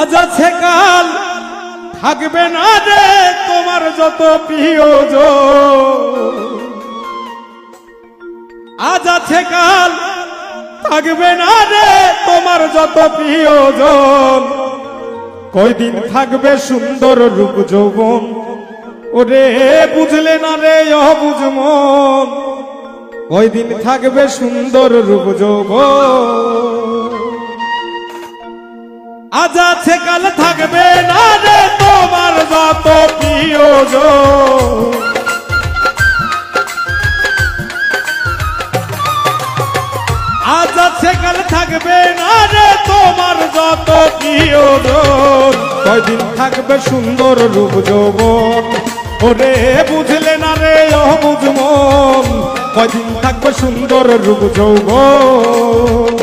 আজ আছে কাল থাকবে না রে তোমার যত প্রিয়জন। আজ আছে কাল থাকবে না রে তোমার যত প্রিয়জন। কয়দিন থাকবে সুন্দর রূপ যৌবন, ওরে বুঝলে না রে অবুঝ মন। কয়দিন থাকবে সুন্দর রূপ যৌবন। আজ আছে কাল থাকবে না রে তোমার যত প্রিয়জন। আজ আছে কাল থাকবে না রে তোমার যত প্রিয়জন। কয়দিন থাকবে সুন্দর রূপ যৌবন, ওরে বুঝলে না রে অবুঝ মন। কয়দিন থাকবে সুন্দর রূপ যৌবন।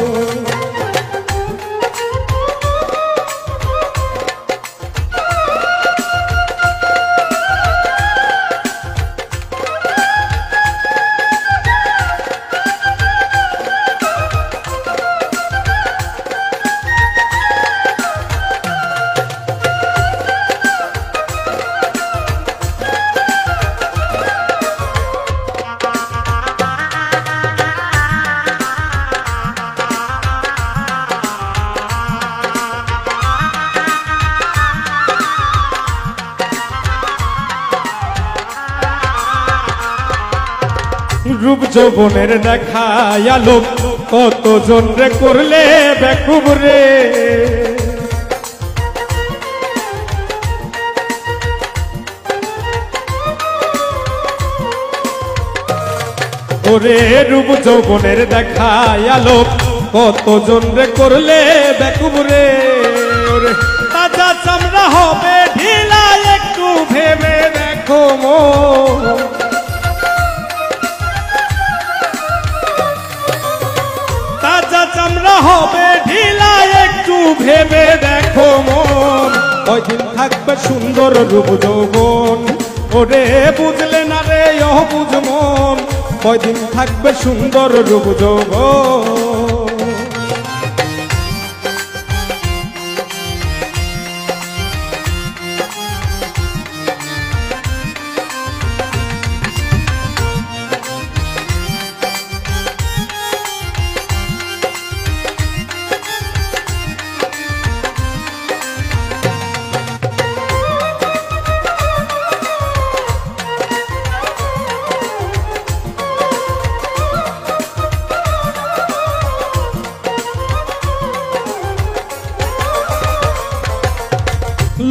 রূপ যৌবনের দেখায় আলোক কতজন রে করলে বেকুব রে। ওরে রূপ যৌবনের দেখায় আলোক কতজন রে করলে বেকুব রে। ওরে তাজা চামড়া হবে ঢিলা একটু ভেবে দেখো মন। তাজা চামড়া হবে ঢিলা একটু ভেবে দেখো মন। কয়দিন থাকবে সুন্দর রূপ যৌবন, ওরে বুঝলে না রে অবুঝ মন। কয়দিন থাকবে সুন্দর রূপ যৌবন।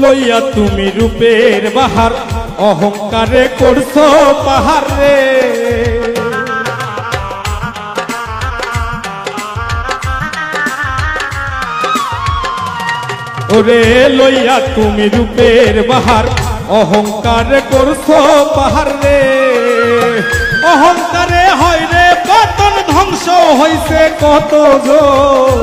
লইয়া তুমি রূপের বাহার অহংকারে করছো পাহাড় রে। ওরে লইয়া তুমি রূপের বাহার অহংকারে করছো পাহাড় রে। অহংকারে হয় রে পতন, ধ্বংস হইছে কত জন।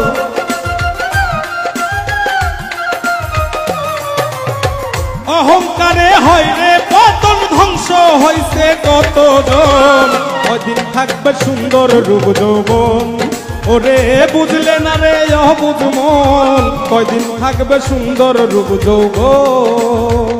অহংকারে হয় রে পতন, ধ্বংস হইছে কতজন। কয়দিন থাকবে সুন্দর রূপ যৌবন, ওরে বুঝলে না রে অবুঝ মন। কয়দিন থাকবে সুন্দর রূপ যৌবন।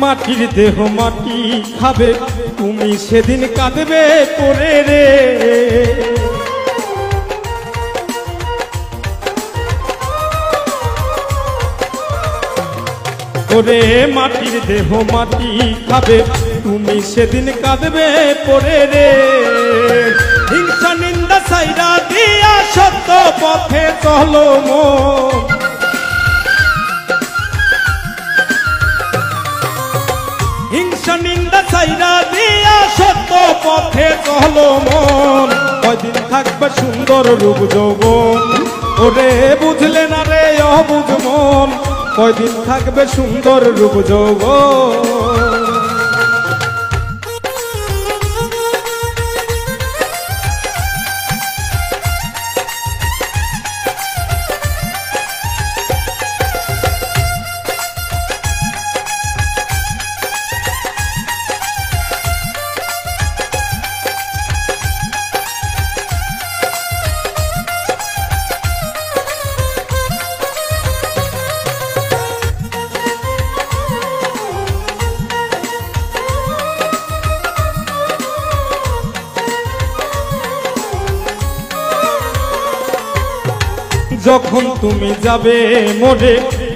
মাটির দেহ মাটি খাবে, তুমি সেদিন কাঁদবে পরে রে। ওরে মাটির দেহ মাটি খাবে, তুমি সেদিন কাঁদবে পরে রে। হিংসা নিন্দা সাইরা দিয়া সত্য পথে চলো মন। হিংসা নিন্দা সাইরা দিয়া সত্য পথে চলো মন। কয়দিন থাকবে সুন্দর রূপ যৌবন। ওরে বুঝলে না রে অবুঝ মন, কয়দিন থাকবে সুন্দর রূপ যৌবন। যখন তুমি যাবে মোরে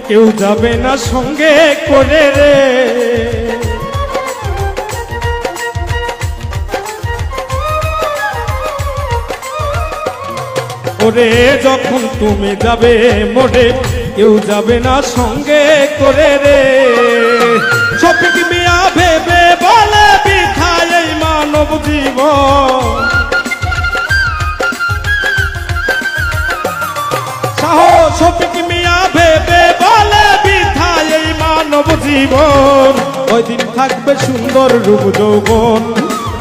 কেউ যাবে না সঙ্গে করে রে, ওরে যখন তুমি যাবে মোরে কেউ যাবে না সঙ্গে করে রে। শফিক মিয়া ভেবে বলে বৃথায় এই মানব জীবন, শফিক মিয়া ভেবে বলে বৃথায় এই মানব জীবন। কয়দিন থাকবে সুন্দর রূপ যৌবন,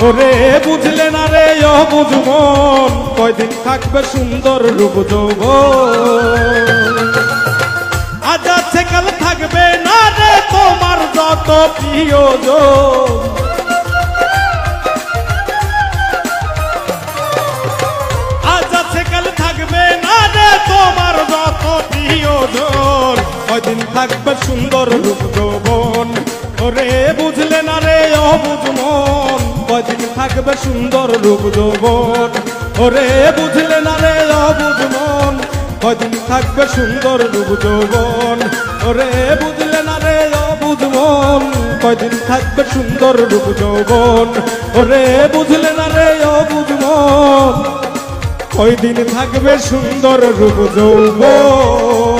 ওরে বুঝলে না রে অবুঝ মন, কয়দিন থাকবে সুন্দর রূপ যৌবন। আজ আছে কাল থাকবে না রে তোমার যত প্রিয়জন, আজ আছে কাল থাকবে না রে তোমার যত প্রিয়জন। কয়দিন থাকবে সুন্দর রূপ যৌবন, ওরে বুঝলে না রে অবুঝ মন, কয়দিন থাকবে সুন্দর রূপ যৌবন। ওরে বুঝলে না রে অবুঝ মন, কয়দিন থাকবে সুন্দর রূপ যৌবন। ওরে বুঝলে না রে অবুঝ মন, কয়দিন থাকবে সুন্দর রূপ যৌবন। ওরে বুঝলে না রে অবুঝ মন, কয়দিন থাকবে সুন্দর রূপ যৌবন।